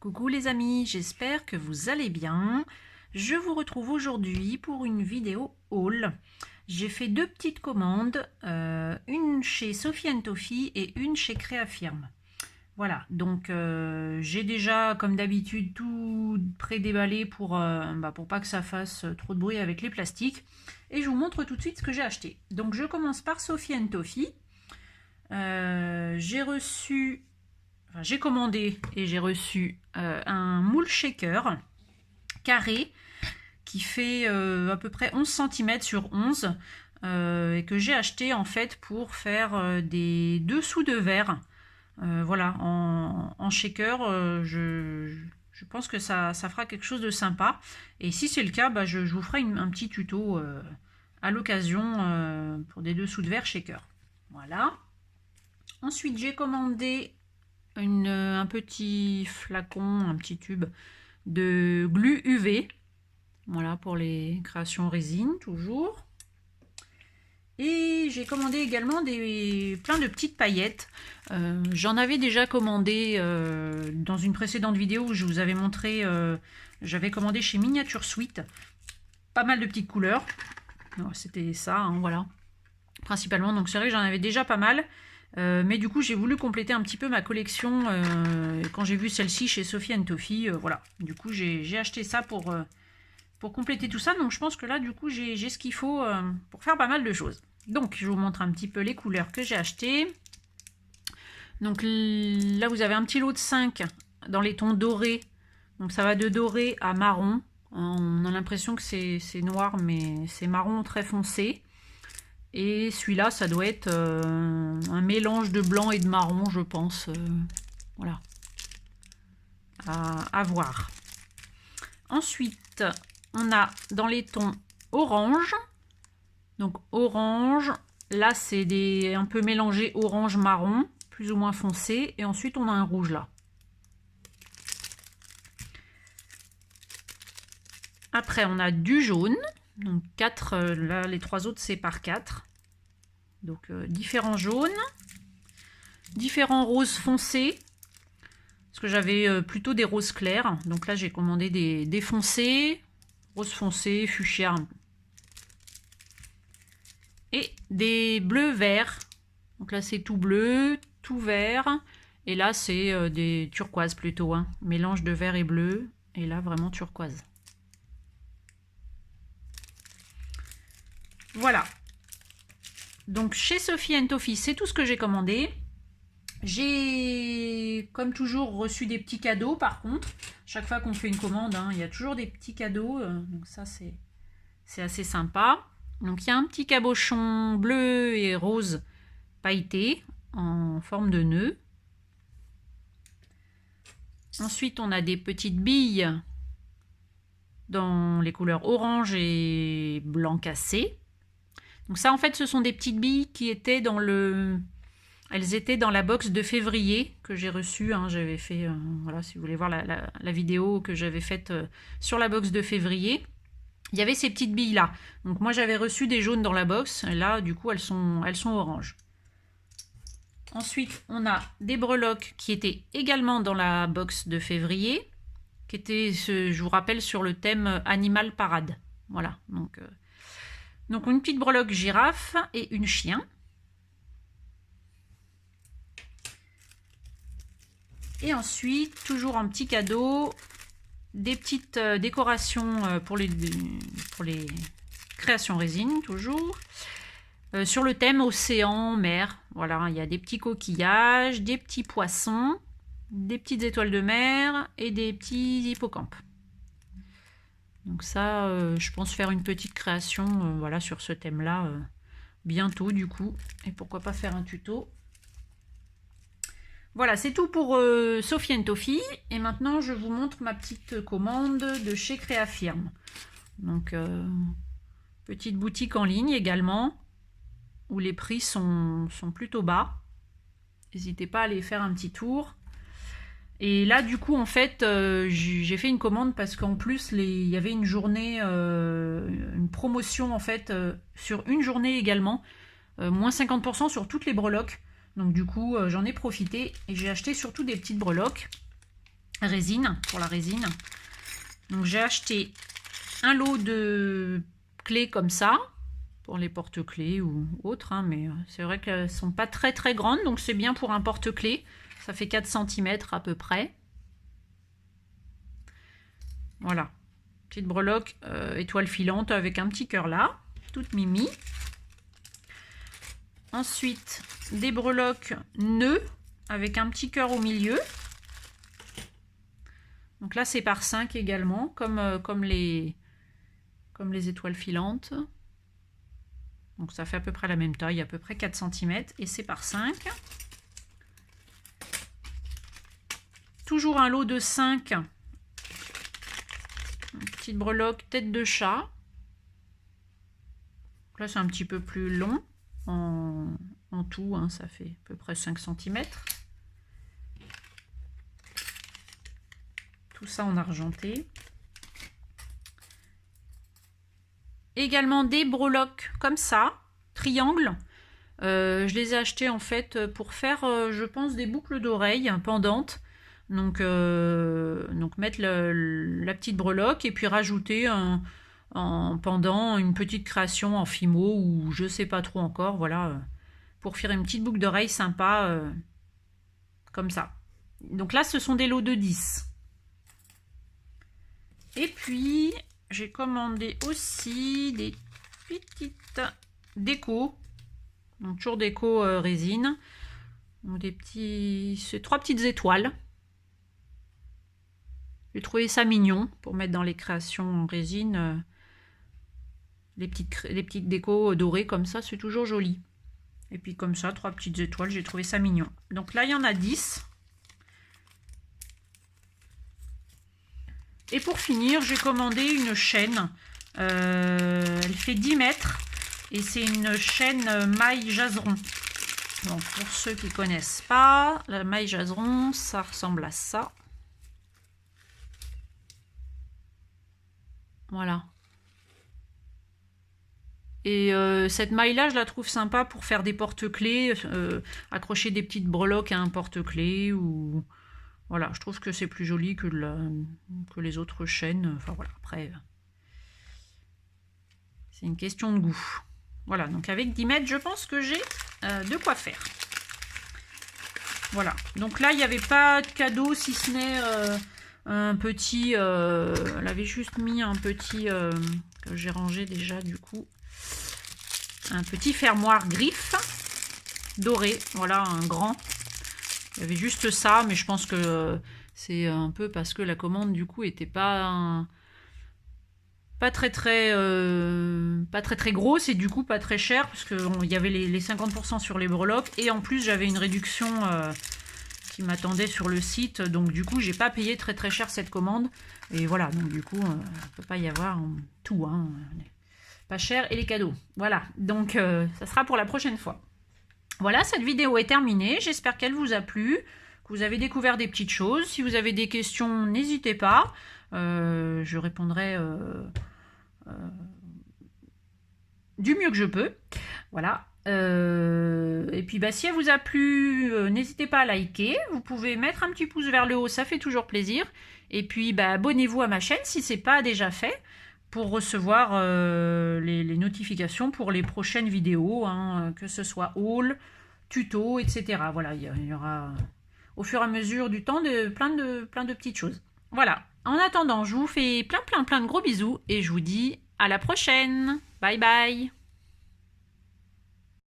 Coucou les amis, j'espère que vous allez bien. Je vous retrouve aujourd'hui pour une vidéo haul. J'ai fait deux petites commandes, une chez Sophie & Toffee et une chez Créafirm. Voilà, donc j'ai déjà comme d'habitude tout pré-déballé pour pas que ça fasse trop de bruit avec les plastiques. Et je vous montre tout de suite ce que j'ai acheté. Donc je commence par Sophie & Toffee. J'ai commandé et j'ai reçu un moule shaker carré qui fait à peu près 11 cm sur 11 et que j'ai acheté en fait pour faire des dessous de verre. Voilà, en shaker, je pense que ça fera quelque chose de sympa. Et si c'est le cas, je vous ferai un petit tuto à l'occasion pour des dessous de verre shaker. Voilà. Ensuite, j'ai commandé un petit flacon, un petit tube de glu UV. Voilà, pour les créations résine, toujours. Et j'ai commandé également plein de petites paillettes. J'en avais déjà commandé dans une précédente vidéo où je vous avais montré, j'avais commandé chez Miniature Sweet. Pas mal de petites couleurs. C'était ça, hein, voilà. Principalement, donc c'est vrai que j'en avais déjà pas mal. Mais du coup j'ai voulu compléter un petit peu ma collection quand j'ai vu celle-ci chez Sophie & Toffee, voilà. Du coup j'ai acheté ça pour compléter tout ça, donc je pense que là du coup j'ai ce qu'il faut pour faire pas mal de choses. Donc je vous montre un petit peu les couleurs que j'ai achetées. Donc là vous avez un petit lot de 5 dans les tons dorés, donc ça va de doré à marron. On a l'impression que c'est noir mais c'est marron très foncé. Et celui-là, ça doit être un mélange de blanc et de marron, je pense. Voilà. À voir. Ensuite, on a dans les tons orange. Donc orange, là c'est un peu mélangé orange-marron, plus ou moins foncé. Et ensuite, on a un rouge là. Après, on a du jaune. Donc 4, là les 3 autres c'est par 4. Donc différents jaunes, différents roses foncés. Parce que j'avais plutôt des roses clairs. Donc là j'ai commandé des foncés, roses foncées, fuchsia. Et des bleus verts. Donc là c'est tout bleu, tout vert. Et là c'est des turquoises plutôt. Hein. Mélange de vert et bleu. Et là vraiment turquoise. Voilà. Donc chez Sophie & Toffee, c'est tout ce que j'ai commandé. J'ai, comme toujours, reçu des petits cadeaux par contre. Chaque fois qu'on fait une commande, hein, il y a toujours des petits cadeaux. Donc ça, c'est assez sympa. Donc il y a un petit cabochon bleu et rose pailleté en forme de nœud. Ensuite, on a des petites billes dans les couleurs orange et blanc cassé. Donc ça, en fait, ce sont des petites billes qui étaient dans elles étaient dans la box de février que j'ai reçue. Hein. J'avais fait, voilà, si vous voulez voir la vidéo que j'avais faite sur la box de février. Il y avait ces petites billes-là. Donc moi, j'avais reçu des jaunes dans la box. Et là, du coup, elles sont oranges. Ensuite, on a des breloques qui étaient également dans la box de février, qui étaient, je vous rappelle, sur le thème Animal Parade. Voilà, donc une petite breloque girafe et une chien. Et ensuite, toujours un petit cadeau, des petites décorations pour les créations résine, toujours. Sur le thème océan, mer. Voilà, il y a des petits coquillages, des petits poissons, des petites étoiles de mer et des petits hippocampes. Donc ça, je pense faire une petite création voilà, sur ce thème-là bientôt du coup. Et pourquoi pas faire un tuto. Voilà, c'est tout pour Sophie & Toffee. Et maintenant, je vous montre ma petite commande de chez Créafirm. Donc, petite boutique en ligne également, où les prix sont plutôt bas. N'hésitez pas à aller faire un petit tour. Et là, du coup, en fait, j'ai fait une commande parce qu'en plus, il y avait une journée, une promotion, en fait, sur une journée également. Moins 50% sur toutes les breloques. Donc, du coup, j'en ai profité et j'ai acheté surtout des petites breloques. résine, pour la résine. Donc j'ai acheté un lot de clés comme ça, pour les porte-clés ou autres, hein, mais c'est vrai qu'elles ne sont pas très très grandes, donc c'est bien pour un porte-clés. Ça fait 4 cm à peu près. Voilà, petite breloque étoile filante avec un petit cœur là, toute mimi. Ensuite, des breloques nœuds avec un petit cœur au milieu. Donc là, c'est par 5 également, comme les étoiles filantes. Donc ça fait à peu près la même taille, à peu près 4 cm, et c'est par 5. Toujours un lot de 5. Une petite breloque tête de chat. Là, c'est un petit peu plus long. En tout, hein, ça fait à peu près 5 cm. Tout ça en argenté. Également des breloques comme ça, triangle. Je les ai achetés en fait pour faire, je pense, des boucles d'oreilles pendantes. Donc mettre la petite breloque et puis rajouter en pendant une petite création en fimo ou je sais pas trop encore, voilà, pour faire une petite boucle d'oreille sympa comme ça. Donc là, ce sont des lots de 10. Et puis, j'ai commandé aussi des petites décos, donc toujours déco résine, donc des petits, c'est 3 petites étoiles. J'ai trouvé ça mignon pour mettre dans les créations en résine. Les petites décos dorées comme ça, c'est toujours joli. Et puis comme ça, 3 petites étoiles, j'ai trouvé ça mignon. Donc là, il y en a 10. Et pour finir, j'ai commandé une chaîne. Elle fait 10 mètres. Et c'est une chaîne maille jaseron. Donc pour ceux qui ne connaissent pas, la maille jaseron, ça ressemble à ça. Voilà. Et cette maille-là, je la trouve sympa pour faire des porte-clés, accrocher des petites breloques à un porte-clés ou... Voilà, je trouve que c'est plus joli que les autres chaînes. Enfin voilà, après, c'est une question de goût. Voilà, donc avec 10 mètres, je pense que j'ai de quoi faire. Voilà, donc là, il n'y avait pas de cadeau, si ce n'est un petit... elle avait juste mis un petit... que j'ai rangé déjà, du coup. Un petit fermoir griffe doré, voilà, un grand. Il y avait juste ça, mais je pense que c'est un peu parce que la commande du coup était pas très grosse et du coup pas très cher parce qu'il y avait les 50% sur les breloques et en plus j'avais une réduction qui m'attendait sur le site, donc du coup j'ai pas payé très cher cette commande et voilà, donc du coup il peut pas y avoir tout, hein, pas cher et les cadeaux. Voilà, donc ça sera pour la prochaine fois. Voilà, cette vidéo est terminée. J'espère qu'elle vous a plu, que vous avez découvert des petites choses. Si vous avez des questions, n'hésitez pas. Je répondrai du mieux que je peux. Voilà. Et puis, si elle vous a plu, n'hésitez pas à liker. Vous pouvez mettre un petit pouce vers le haut, ça fait toujours plaisir. Et puis, abonnez-vous à ma chaîne si ce n'est pas déjà fait, pour recevoir les notifications pour les prochaines vidéos, hein, que ce soit haul, tuto, etc. Voilà, il y aura au fur et à mesure du temps plein de petites choses. Voilà, en attendant, je vous fais plein de gros bisous et je vous dis à la prochaine. Bye bye.